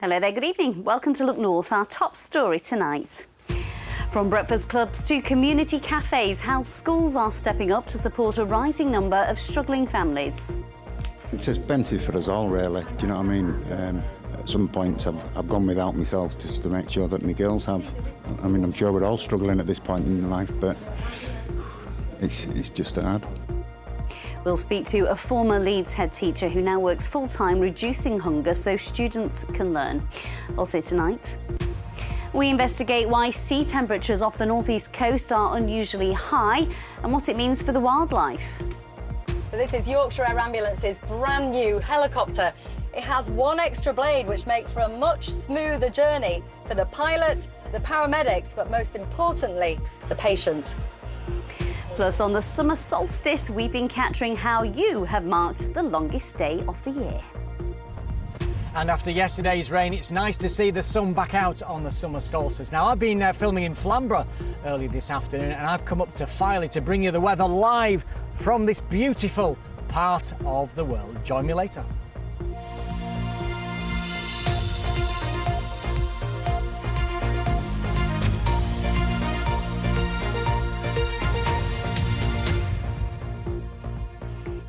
Hello there, good evening. Welcome to Look North, our top story tonight. From breakfast clubs to community cafes, how schools are stepping up to support a rising number of struggling families. It's expensive for us all, really. Do you know what I mean? At some points I've gone without myself just to make sure that my girls have. I mean, I'm sure we're all struggling at this point in life, but it's just hard. We'll speak to a former Leeds head teacher who now works full-time reducing hunger so students can learn. Also tonight, we investigate why sea temperatures off the northeast coast are unusually high and what it means for the wildlife. So this is Yorkshire Air Ambulance's brand new helicopter. It has one extra blade, which makes for a much smoother journey for the pilots, the paramedics, but most importantly, the patient. Plus, on the summer solstice, we've been capturing how you have marked the longest day of the year. And after yesterday's rain, it's nice to see the sun back out on the summer solstice. Now, I've been filming in Flamborough early this afternoon, and I've come up to Filey to bring you the weather live from this beautiful part of the world. Join me later.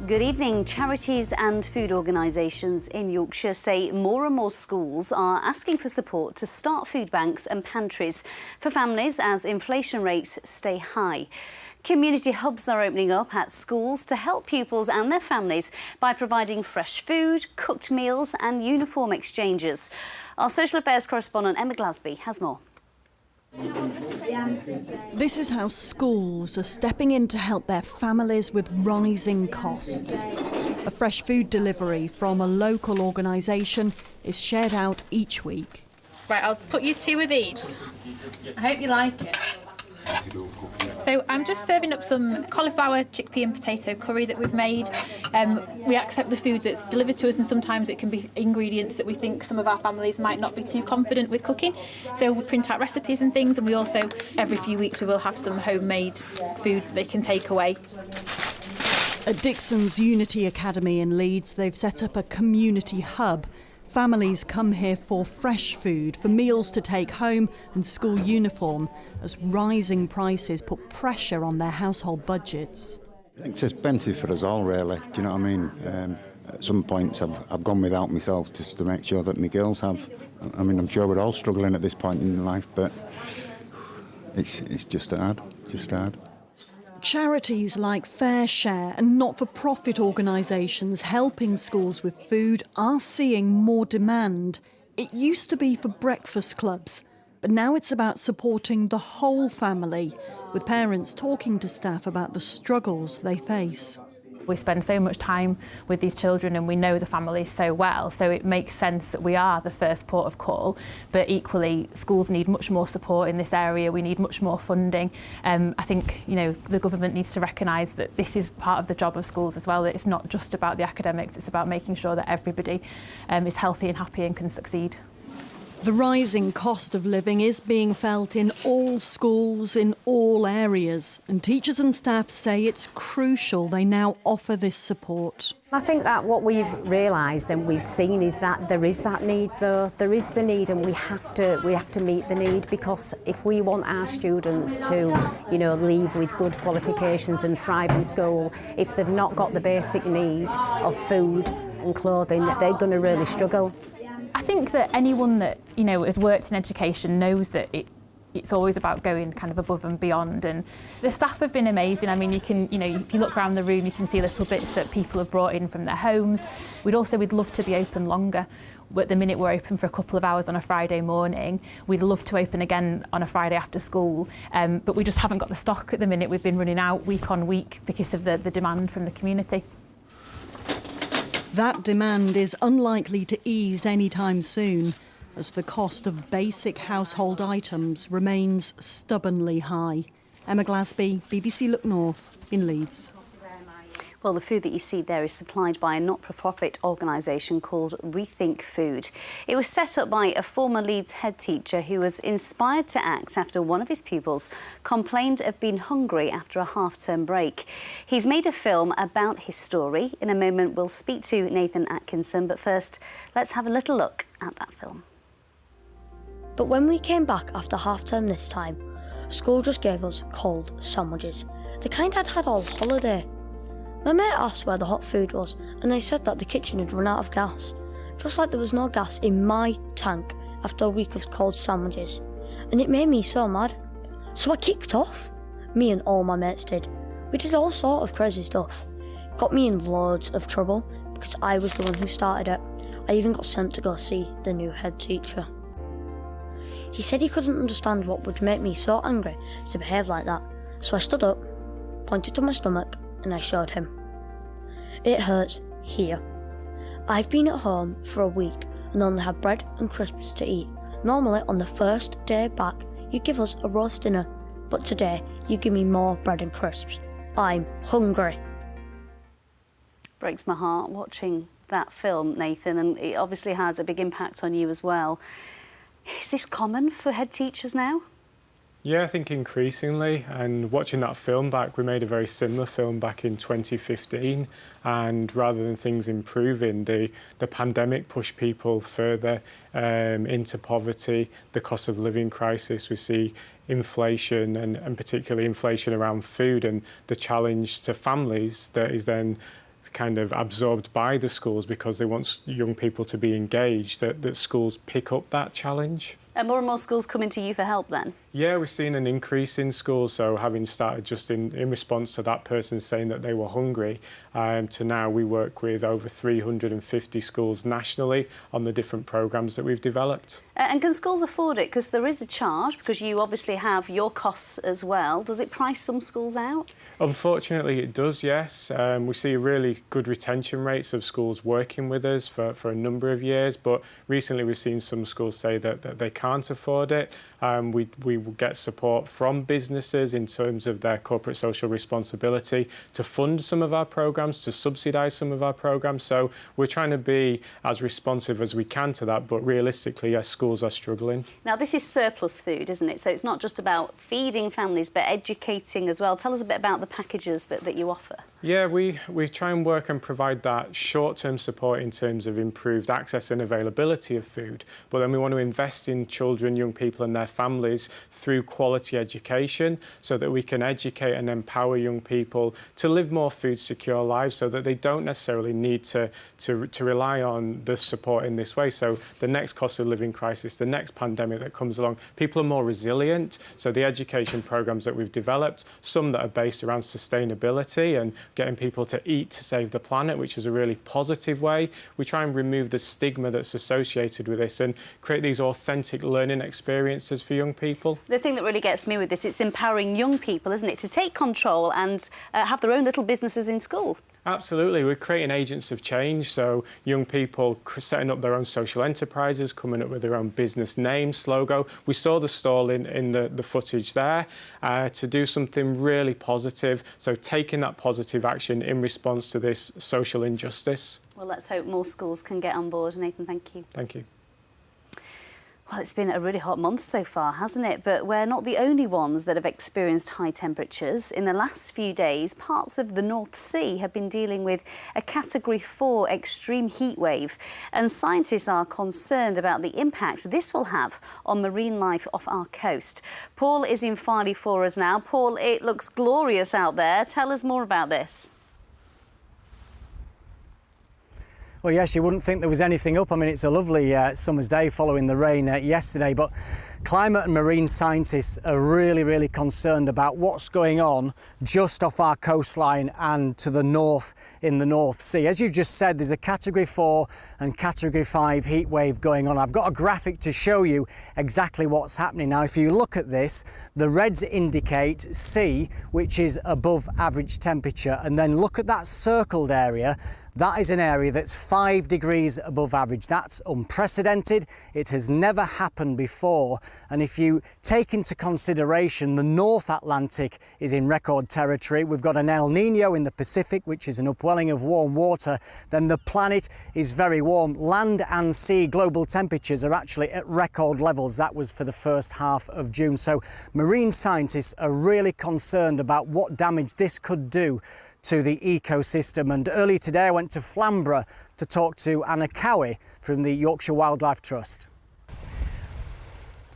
Good evening. Charities and food organisations in Yorkshire say more and more schools are asking for support to start food banks and pantries for families as inflation rates stay high. Community hubs are opening up at schools to help pupils and their families by providing fresh food, cooked meals and uniform exchanges. Our social affairs correspondent Emma Glasby has more. This is how schools are stepping in to help their families with rising costs. A fresh food delivery from a local organisation is shared out each week. Right, I'll put you 2 of these. I hope you like it. So I'm just serving up some cauliflower, chickpea and potato curry that we've made. We accept the food that's delivered to us, and sometimes it can be ingredients that we think some of our families might not be too confident with cooking. So we print out recipes and things, and we also, every few weeks, we will have some homemade food that they can take away. At Dixon's Unity Academy in Leeds, they've set up a community hub. Families come here for fresh food, for meals to take home and school uniform, as rising prices put pressure on their household budgets. It's expensive for us all, really. Do you know what I mean? At some points I've gone without myself just to make sure that my girls have. I mean, I'm sure we're all struggling at this point in life, but it's just hard. It's just hard. Charities like Fair Share and not-for-profit organisations helping schools with food are seeing more demand. It used to be for breakfast clubs, but now it's about supporting the whole family, with parents talking to staff about the struggles they face. We spend so much time with these children and we know the families so well, so it makes sense that we are the first port of call, but equally schools need much more support in this area. We need much more funding. I think the government needs to recognise that this is part of the job of schools as well, that it's not just about the academics, it's about making sure that everybody is healthy and happy and can succeed. The rising cost of living is being felt in all schools, in all areas, and teachers and staff say it's crucial they now offer this support. I think that what we've realised and we've seen is that there is that need, though. There is the need, and we have to meet the need, because if we want our students to, leave with good qualifications and thrive in school, if they've not got the basic need of food and clothing, they're going to really struggle. I think that anyone that has worked in education knows that it's always about going kind of above and beyond, and the staff have been amazing. I mean, you can if you look around the room, you can see little bits that people have brought in from their homes. We'd love to be open longer. At the minute we're open for a couple of hours on a Friday morning. We'd love to open again on a Friday after school, but we just haven't got the stock at the minute. We've been running out week on week because of the demand from the community. That demand is unlikely to ease anytime soon, as the cost of basic household items remains stubbornly high. Emma Glasby, BBC Look North in Leeds. Well, the food that you see there is supplied by a not-for-profit organisation called Rethink Food. It was set up by a former Leeds head teacher who was inspired to act after one of his pupils complained of being hungry after a half-term break. He's made a film about his story. In a moment, we'll speak to Nathan Atkinson, but first, let's have a little look at that film. But when we came back after half term this time, school just gave us cold sandwiches, the kind I'd had all holiday. My mate asked where the hot food was, and they said that the kitchen had run out of gas, just like there was no gas in my tank after a week of cold sandwiches, and it made me so mad. So I kicked off. Me and all my mates did. We did all sort of crazy stuff. Got me in loads of trouble because I was the one who started it. I even got sent to go see the new head teacher. He said he couldn't understand what would make me so angry to behave like that, so I stood up, pointed to my stomach, and I showed him. It hurts here. I've been at home for a week and only had bread and crisps to eat. Normally on the first day back you give us a roast dinner, but today you give me more bread and crisps. I'm hungry. Breaks my heart watching that film, Nathan, and it obviously has a big impact on you as well. Is this common for head teachers now? Yeah, I think increasingly, and watching that film back, we made a very similar film back in 2015, and rather than things improving, the pandemic pushed people further into poverty, the cost of living crisis. We see inflation and particularly inflation around food and the challenge to families that is then kind of absorbed by the schools because they want young people to be engaged, that schools pick up that challenge. And more schools coming to you for help then? Yeah, we've seen an increase in schools, so having started just in response to that person saying that they were hungry, to now we work with over 350 schools nationally on the different programmes that we've developed. And can schools afford it? Because there is a charge, because you obviously have your costs as well. Does it price some schools out? Unfortunately, it does, yes. We see really good retention rates of schools working with us for a number of years, but recently we've seen some schools say that they can't afford it. We will get support from businesses in terms of their corporate social responsibility to fund some of our programmes, to subsidise some of our programmes. So we're trying to be as responsive as we can to that, but realistically, yes, schools are struggling. Now, this is surplus food, isn't it? So it's not just about feeding families, but educating as well. Tell us a bit about the packages that you offer. Yeah, we try and work and provide that short-term support in terms of improved access and availability of food, but then we want to invest in children, young people and their families through quality education so that we can educate and empower young people to live more food secure lives so that they don't necessarily need to rely on the support in this way. So the next cost of living crisis, the next pandemic that comes along, people are more resilient. So the education programs that we've developed, some that are based around sustainability and getting people to eat to save the planet, which is a really positive way. We try and remove the stigma that's associated with this and create these authentic learning experiences for young people. The thing that really gets me with this, it's empowering young people, isn't it, to take control and have their own little businesses in school. Absolutely. We're creating agents of change, so young people setting up their own social enterprises, coming up with their own business name, logo. We saw the stall in the footage there to do something really positive, so taking that positive action in response to this social injustice. Well, let's hope more schools can get on board. Nathan, thank you. Thank you. Well, it's been a really hot month so far, hasn't it? But we're not the only ones that have experienced high temperatures. In the last few days, parts of the North Sea have been dealing with a Category 4 extreme heat wave. And scientists are concerned about the impact this will have on marine life off our coast. Paul is in Farley for us now. Paul, it looks glorious out there. Tell us more about this. Well, yes, you wouldn't think there was anything up. I mean, it's a lovely summer's day following the rain yesterday, but climate and marine scientists are really concerned about what's going on just off our coastline and to the north in the North Sea. As you've just said, there's a Category 4 and Category 5 heat wave going on. I've got a graphic to show you exactly what's happening. Now, if you look at this, the reds indicate sea, which is above average temperature, and then look at that circled area. That is an area that's 5 degrees above average. That's unprecedented. It has never happened before. And if you take into consideration the North Atlantic is in record territory, we've got an El Nino in the Pacific, which is an upwelling of warm water, then the planet is very warm. Land and sea global temperatures are actually at record levels. That was for the first half of June. So marine scientists are really concerned about what damage this could do to the ecosystem. And earlier today I went to Flamborough to talk to Anna Cowie from the Yorkshire Wildlife Trust.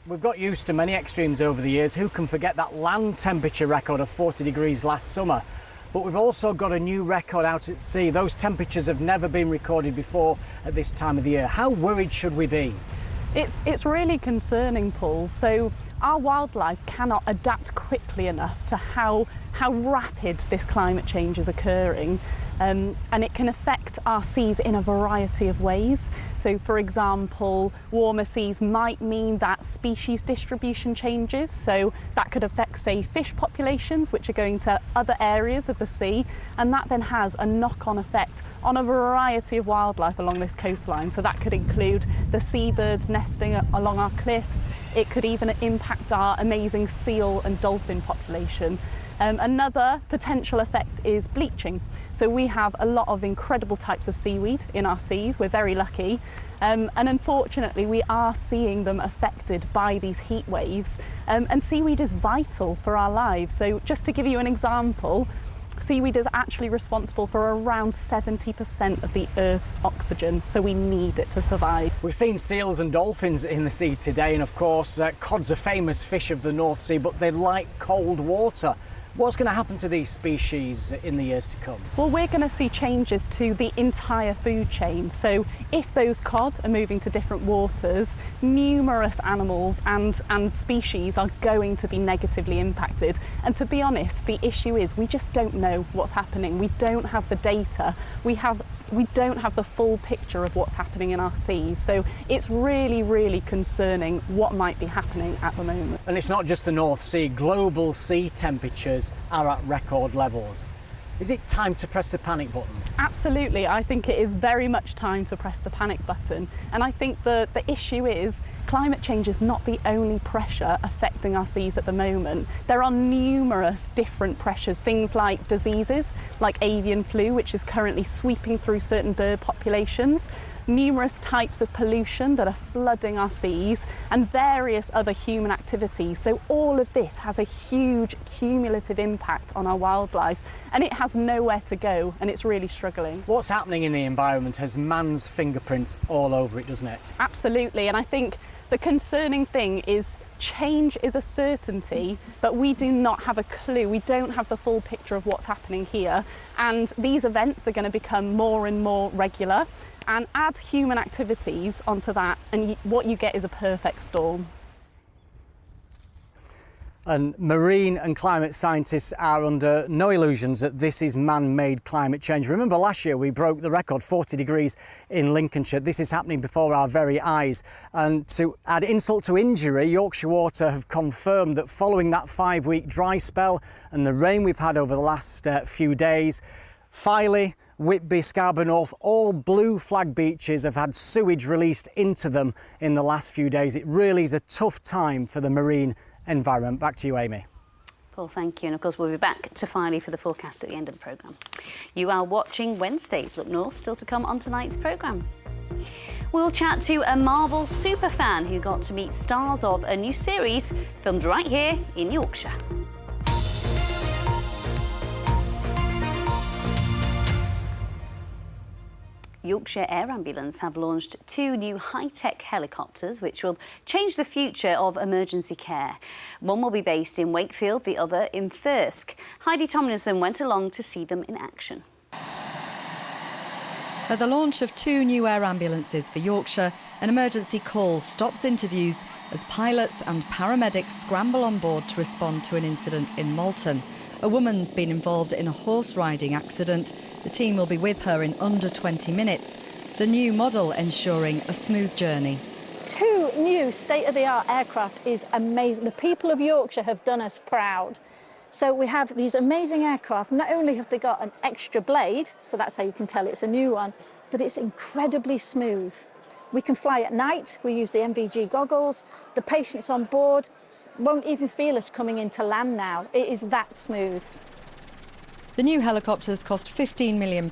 We've got used to many extremes over the years. Who can forget that land temperature record of 40 degrees last summer? But we've also got a new record out at sea. Those temperatures have never been recorded before at this time of the year. How worried should we be? It's really concerning, Paul. So our wildlife cannot adapt quickly enough to how rapid this climate change is occurring. And it can affect our seas in a variety of ways. So, for example, warmer seas might mean that species distribution changes. So that could affect, say, fish populations, which are going to other areas of the sea. And that then has a knock-on effect on a variety of wildlife along this coastline. So that could include the seabirds nesting along our cliffs. It could even impact our amazing seal and dolphin population. Another potential effect is bleaching. So we have a lot of incredible types of seaweed in our seas. We're very lucky. And unfortunately, we are seeing them affected by these heat waves. And seaweed is vital for our lives. So just to give you an example, seaweed is actually responsible for around 70% of the Earth's oxygen, so we need it to survive. We've seen seals and dolphins in the sea today, and of course, cod's a famous fish of the North Sea, but they like cold water. What's going to happen to these species in the years to come? Well, we're going to see changes to the entire food chain. So if those cod are moving to different waters, numerous animals and species are going to be negatively impacted. And to be honest, the issue is we just don't know what's happening. We don't have the data. We don't have the full picture of what's happening in our seas. So it's really, really concerning what might be happening at the moment. And it's not just the North Sea. Global sea temperatures are at record levels. Is it time to press the panic button? Absolutely. I think it is very much time to press the panic button. And I think the issue is climate change is not the only pressure affecting our seas at the moment. There are numerous different pressures, things like diseases, like avian flu, which is currently sweeping through certain bird populations, numerous types of pollution that are flooding our seas, and various other human activities. So all of this has a huge cumulative impact on our wildlife, and it has nowhere to go, and it's really struggling. What's happening in the environment has man's fingerprints all over it, doesn't it? Absolutely, and I think the concerning thing is change is a certainty, but we do not have a clue. We don't have the full picture of what's happening here, and these events are going to become more and more regular. And add human activities onto that, and what you get is a perfect storm. And marine and climate scientists are under no illusions that this is man-made climate change. Remember last year we broke the record, 40 degrees in Lincolnshire. This is happening before our very eyes. And to add insult to injury, Yorkshire Water have confirmed that following that 5-week dry spell and the rain we've had over the last few days, Filey, Whitby, Scarborough North, all blue flag beaches have had sewage released into them in the last few days. It really is a tough time for the marine environment. Back to you, Amy. Paul, thank you. And of course, we'll be back to Filey for the forecast at the end of the programme. You are watching Wednesdays Look North, still to come on tonight's programme. We'll chat to a Marvel superfan who got to meet stars of a new series filmed right here in Yorkshire. Yorkshire Air Ambulance have launched 2 new high-tech helicopters which will change the future of emergency care. One will be based in Wakefield, the other in Thirsk. Heidi Tomlinson went along to see them in action. At the launch of 2 new air ambulances for Yorkshire, an emergency call stops interviews as pilots and paramedics scramble on board to respond to an incident in Malton. A woman's been involved in a horse riding accident. The team will be with her in under 20 minutes. The new model ensuring a smooth journey. 2 new state-of-the-art aircraft is amazing. The people of Yorkshire have done us proud. So we have these amazing aircraft. Not only have they got an extra blade, so that's how you can tell it's a new one, but it's incredibly smooth. We can fly at night. We use the MVG goggles. The patients on board won't even feel us coming into land now. It is that smooth. The new helicopters cost £15 million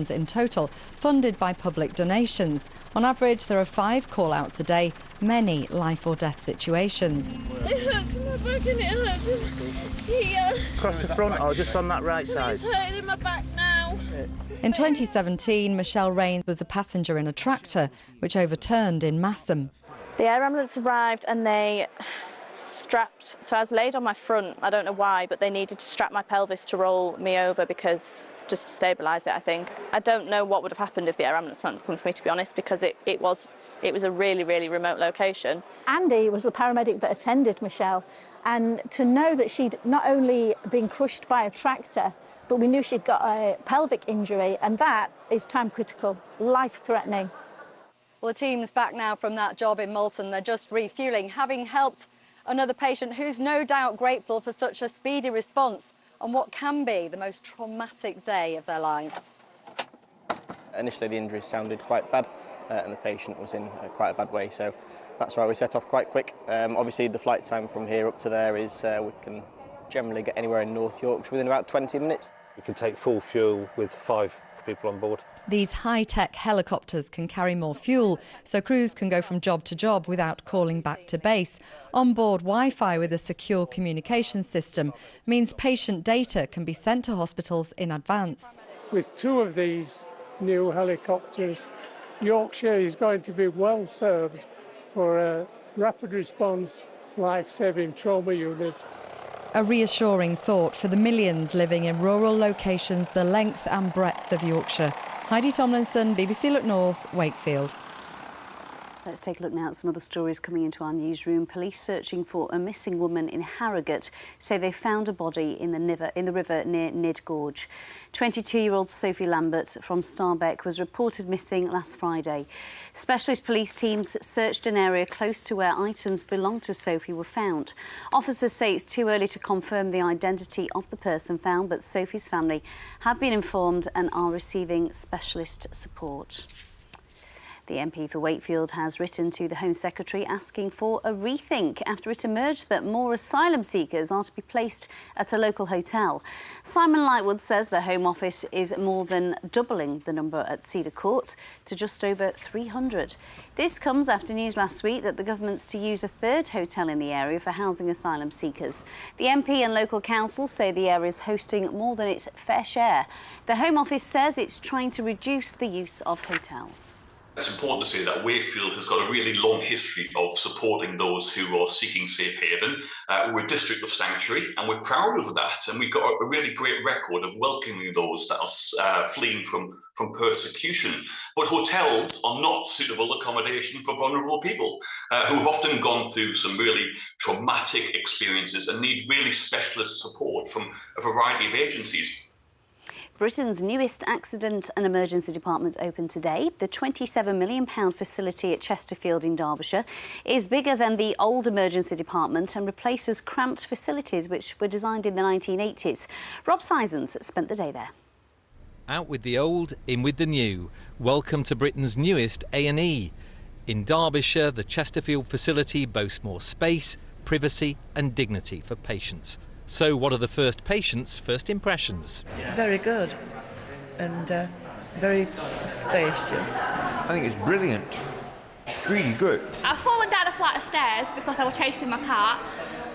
in total, funded by public donations. On average, there are 5 call-outs a day, many life or death situations. It hurts in my back and it hurts here. Across the front or just on that right side? It's hurting in my back now. In 2017, Michelle Rains was a passenger in a tractor which overturned in Massam. The air ambulance arrived and they strapped, so I was laid on my front, I don't know why, but they needed to strap my pelvis to roll me over because, just to stabilise it, I think. I don't know what would have happened if the air ambulance hadn't come for me, to be honest, because it was a really, really remote location. Andy was the paramedic that attended Michelle, and to know that she'd not only been crushed by a tractor, but we knew she'd got a pelvic injury, and that is time critical, life-threatening. Well, the team's back now from that job in Malton. They're just refuelling, having helped another patient who's no doubt grateful for such a speedy response on what can be the most traumatic day of their lives. Initially, the injury sounded quite bad and the patient was in quite a bad way, so that's why we set off quite quick. Obviously, the flight time from here up to there is we can generally get anywhere in North Yorkshire within about 20 minutes. We can take full fuel with 5 people on board. These high-tech helicopters can carry more fuel, so crews can go from job to job without calling back to base. On-board Wi-Fi with a secure communication system means patient data can be sent to hospitals in advance. With 2 of these new helicopters, Yorkshire is going to be well served for a rapid response life-saving trauma unit. A reassuring thought for the millions living in rural locations the length and breadth of Yorkshire. Heidi Tomlinson, BBC Look North, Wakefield. Let's take a look now at some other stories coming into our newsroom. Police searching for a missing woman in Harrogate say they found a body in the river near Nid Gorge. 22-year-old Sophie Lambert from Starbeck was reported missing last Friday. Specialist police teams searched an area close to where items belonged to Sophie were found. Officers say it's too early to confirm the identity of the person found, but Sophie's family have been informed and are receiving specialist support. The MP for Wakefield has written to the Home Secretary asking for a rethink after it emerged that more asylum seekers are to be placed at a local hotel. Simon Lightwood says the Home Office is more than doubling the number at Cedar Court to just over 300. This comes after news last week that the government's to use a 3rd hotel in the area for housing asylum seekers. The MP and local council say the area is hosting more than its fair share. The Home Office says it's trying to reduce the use of hotels. It's important to say that Wakefield has got a really long history of supporting those who are seeking safe haven. We're a district of sanctuary and we're proud of that, and we've got a really great record of welcoming those that are fleeing from persecution. But hotels are not suitable accommodation for vulnerable people who have often gone through some really traumatic experiences and need really specialist support from a variety of agencies. Britain's newest accident and emergency department opened today. The £27 million facility at Chesterfield in Derbyshire is bigger than the old emergency department and replaces cramped facilities which were designed in the 1980s. Rob Sisons spent the day there. Out with the old, in with the new. Welcome to Britain's newest A&E. In Derbyshire, the Chesterfield facility boasts more space, privacy and dignity for patients. So what are the first patients' first impressions? Very good and very spacious. I think it's brilliant. Really good. I've fallen down a flight of stairs because I was chasing my cat.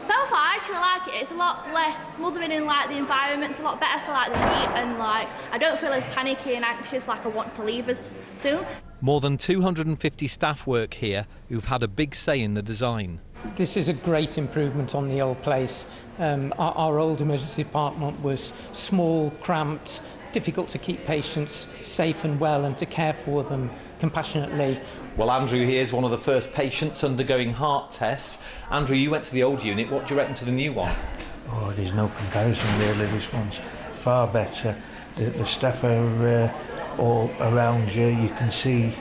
So far I actually like it. It's a lot less smothering in like the environment. It's a lot better for like the heat, and like I don't feel as panicky and anxious like I want to leave us soon. More than 250 staff work here who've had a big say in the design. This is a great improvement on the old place. Our old emergency department was small, cramped, difficult to keep patients safe and well and to care for them compassionately. Well, Andrew here is one of the first patients undergoing heart tests. Andrew, you went to the old unit. What do you reckon to the new one? Oh, there's no comparison really. This one's far better. The staff are all around you. You can see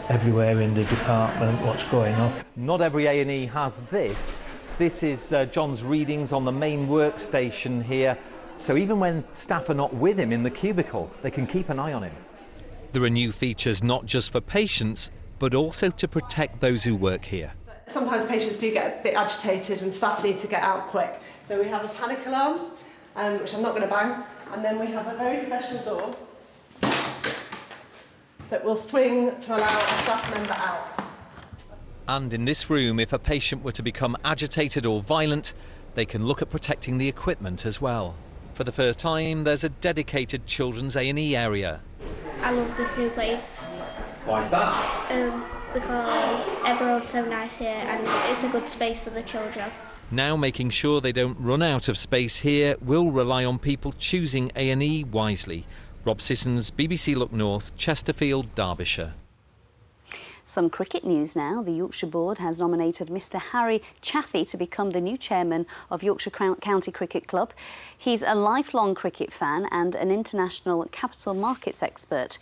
everywhere in the department what's going off. Not every A&E has this. This is John's readings on the main workstation here. So even when staff are not with him in the cubicle, they can keep an eye on him. There are new features not just for patients, but also to protect those who work here. Sometimes patients do get a bit agitated and staff need to get out quick. So we have a panic alarm, which I'm not going to bang, and then we have a very special door that will swing to allow a staff member out. And in this room, if a patient were to become agitated or violent, they can look at protecting the equipment as well. For the first time, there's a dedicated children's A&E area. I love this new place. Why is that? because everyone's so nice here and it's a good space for the children. Now making sure they don't run out of space here will rely on people choosing A&E wisely. Rob Sissons, BBC Look North, Chesterfield, Derbyshire. Some cricket news now. The Yorkshire Board has nominated Mr Harry Chaffey to become the new chairman of Yorkshire County Cricket Club. He's a lifelong cricket fan and an international capital markets expert.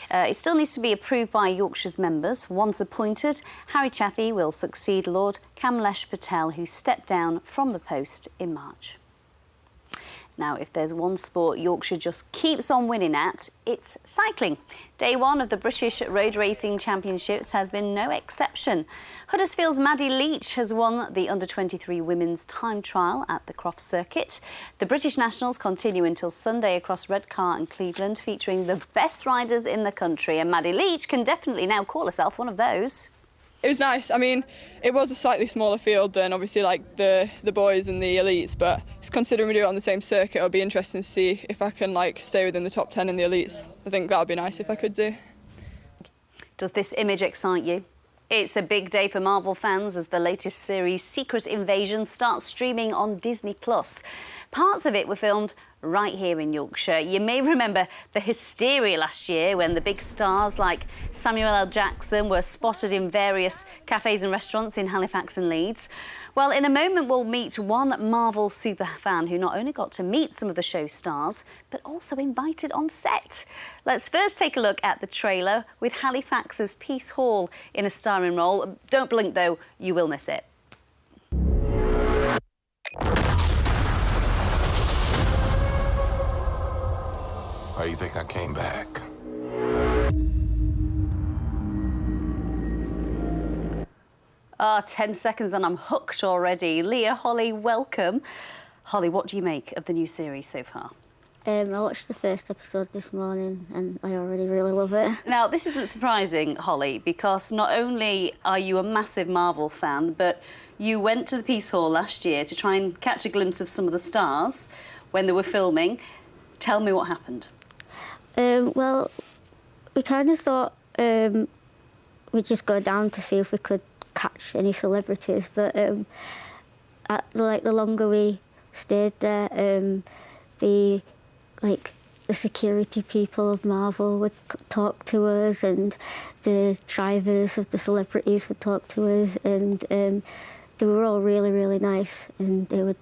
It still needs to be approved by Yorkshire's members. Once appointed, Harry Chaffey will succeed Lord Kamlesh Patel, who stepped down from the post in March. Now, if there's one sport Yorkshire just keeps on winning at, it's cycling. Day one of the British Road Racing Championships has been no exception. Huddersfield's Maddie Leach has won the under-23 women's time trial at the Croft Circuit. The British Nationals continue until Sunday across Redcar and Cleveland, featuring the best riders in the country. And Maddie Leach can definitely now call herself one of those. It was nice. I mean, it was a slightly smaller field than obviously like the boys and the elites, but considering we do it on the same circuit, it'll be interesting to see if I can like stay within the top 10 in the elites. I think that would be nice if I could do. Does this image excite you? It's a big day for Marvel fans as the latest series, Secret Invasion, starts streaming on Disney+. Parts of it were filmed right here in Yorkshire. You may remember the hysteria last year when the big stars like Samuel L. Jackson were spotted in various cafes and restaurants in Halifax and Leeds. Well, in a moment we'll meet one Marvel superfan who not only got to meet some of the show's stars, but also invited on set. Let's first take a look at the trailer with Halifax's Peace Hall in a starring role. Don't blink though, you will miss it. Why do you think I came back? 10 seconds and I'm hooked already. Leah, Holly, welcome. Holly, what do you make of the new series so far? I watched the first episode this morning and I already really love it. Now, this isn't surprising, Holly, because not only are you a massive Marvel fan, but you went to the Peace Hall last year to try and catch a glimpse of some of the stars when they were filming. Tell me what happened. Well, we kind of thought we'd just go down to see if we could catch any celebrities, but the longer we stayed there, the security people of Marvel would talk to us, and the drivers of the celebrities would talk to us, and they were all really, really nice, and they would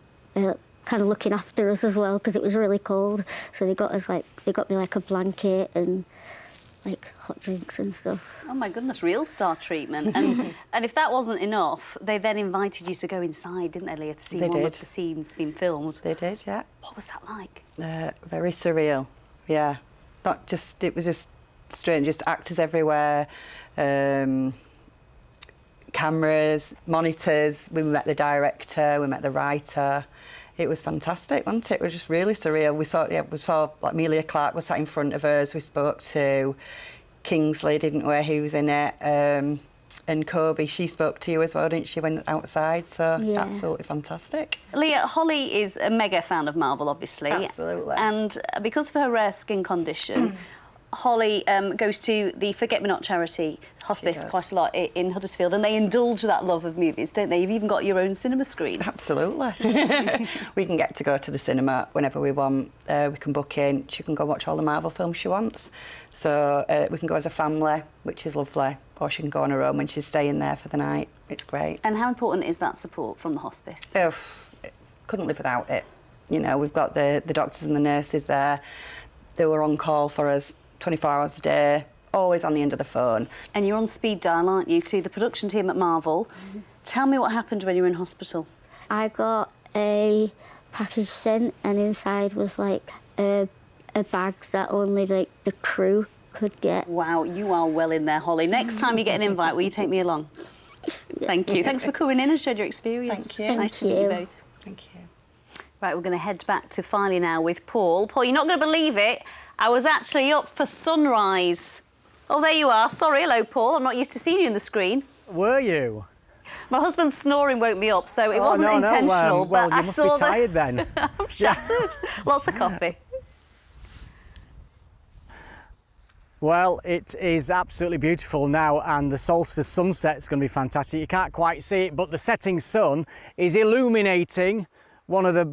kind of looking after us as well because it was really cold. So they got me like a blanket and like hot drinks and stuff. Oh my goodness, real star treatment. And if that wasn't enough, they then invited you to go inside, didn't they, Leah, to see one of the scenes being filmed? They did, yeah. What was that like? Very surreal, yeah. It was just strange, just actors everywhere, cameras, monitors. We met the director, we met the writer. It was fantastic, wasn't it? It was just really surreal. We saw like Amelia Clark was sat in front of us. We spoke to Kingsley, didn't we? He was in it. And Kobe, she spoke to you as well, didn't she, when outside? So yeah. Absolutely fantastic. Leah, Holly is a mega fan of Marvel, obviously. Absolutely. And because of her rare skin condition, Holly goes to the Forget Me Not charity hospice quite a lot in Huddersfield, and they indulge that love of movies, don't they? You've even got your own cinema screen. Absolutely. We can get to go to the cinema whenever we want. We can book in. She can go watch all the Marvel films she wants. So we can go as a family, which is lovely, or she can go on her own when she's staying there for the night. It's great. And how important is that support from the hospice? Oh, couldn't live without it. You know, we've got the doctors and the nurses there. They were on call for us 24 hours a day, always on the end of the phone. And you're on speed dial, aren't you, to the production team at Marvel. Mm-hmm. Tell me what happened when you were in hospital. I got a package sent, and inside was like a bag that only like the crew could get. Wow, you are well in there, Holly. Next time you get an invite, will you take me along? Thank you. Thanks for coming in and sharing your experience. Thank you. Nice to meet you both. Thank you. Right, we're going to head back to Filey now with Paul. Paul, you're not going to believe it. I was actually up for sunrise. Oh, there you are. Sorry, hello, Paul. I'm not used to seeing you on the screen. Were you? My husband's snoring woke me up, so it wasn't intentional. Well, but you I must saw be tired then. I'm shattered. Lots of coffee. Well, it is absolutely beautiful now, and the solstice sunset is going to be fantastic. You can't quite see it, but the setting sun is illuminating one of the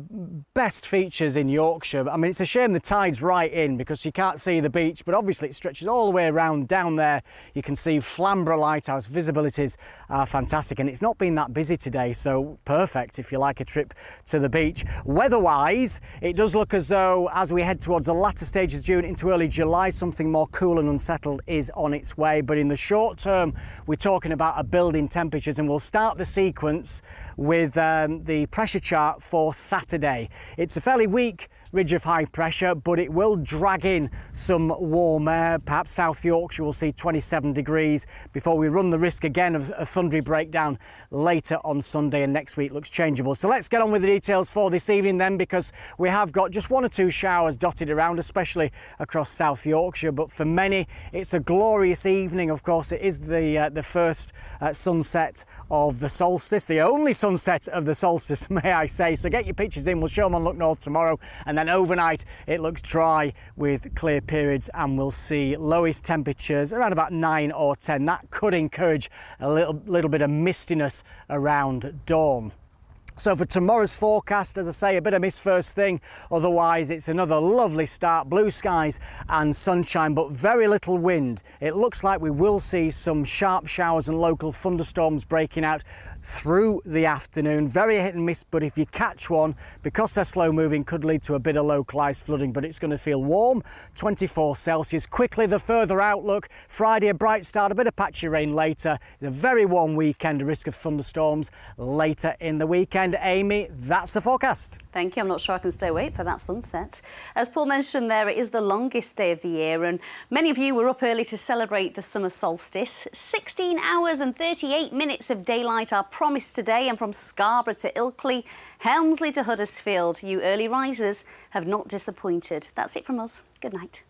best features in Yorkshire. I mean, it's a shame the tide's right in because you can't see the beach, but obviously it stretches all the way around. Down there you can see Flamborough Lighthouse. Visibilities are fantastic, and it's not been that busy today, so perfect if you like a trip to the beach. Weather-wise, it does look as though as we head towards the latter stages of June into early July, something more cool and unsettled is on its way. But in the short term, we're talking about a build in temperatures, and we'll start the sequence with the pressure chart for Saturday. It's a fairly weak ridge of high pressure, but it will drag in some warm air. Perhaps South Yorkshire will see 27 degrees before we run the risk again of a thundery breakdown later on Sunday, and next week looks changeable. So let's get on with the details for this evening then, because we have got just 1 or 2 showers dotted around, especially across South Yorkshire, but for many it's a glorious evening. Of course, it is the first sunset of the solstice, the only sunset of the solstice, may I say. So get your pictures in, we'll show them on Look North tomorrow, and then overnight it looks dry with clear periods, and we'll see lowest temperatures around about 9 or 10. That could encourage a little bit of mistiness around dawn. So for tomorrow's forecast, as I say, a bit of mist first thing. Otherwise, it's another lovely start, blue skies and sunshine, but very little wind. It looks like we will see some sharp showers and local thunderstorms breaking out through the afternoon. Very hit and miss, but if you catch one, because they're slow moving, could lead to a bit of localised flooding, but it's going to feel warm, 24 Celsius. Quickly, the further outlook. Friday, a bright start, a bit of patchy rain later. It's a very warm weekend, a risk of thunderstorms later in the weekend. Amy, that's the forecast. Thank you. I'm not sure I can stay awake for that sunset. As Paul mentioned there, it is the longest day of the year, and many of you were up early to celebrate the summer solstice. 16 hours and 38 minutes of daylight are promised today, and from Scarborough to Ilkley, Helmsley to Huddersfield, you early risers have not disappointed. That's it from us. Good night.